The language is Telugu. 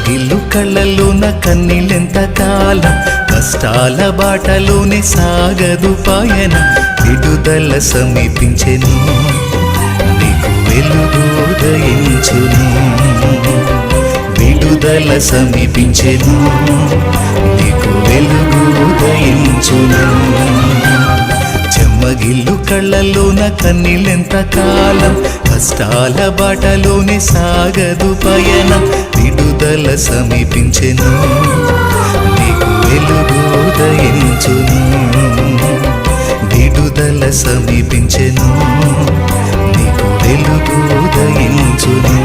చెమ్మగిల్లు కళ్ళల్లోన కన్నీళ్ళెంత కాలం, కష్టాల బాటలోనే సాగదు పయన. విడుదల సమీపించెను, నీకు వెలుగు ఉదయించును. విడుదల సమీపించెను, నీకు వెలుగు ఉదయించును. చెమ్మగిల్లు కళ్ళల్లోన కన్నీళ్ళెంత కాలం, కష్టాల బాటలోనే సాగదు పయనం. విడుదల సమీపించెను, నీకు వెలుగు ఉదయించును. విడుదల సమీపించెను, నీకు వెలుగు ఉదయించును.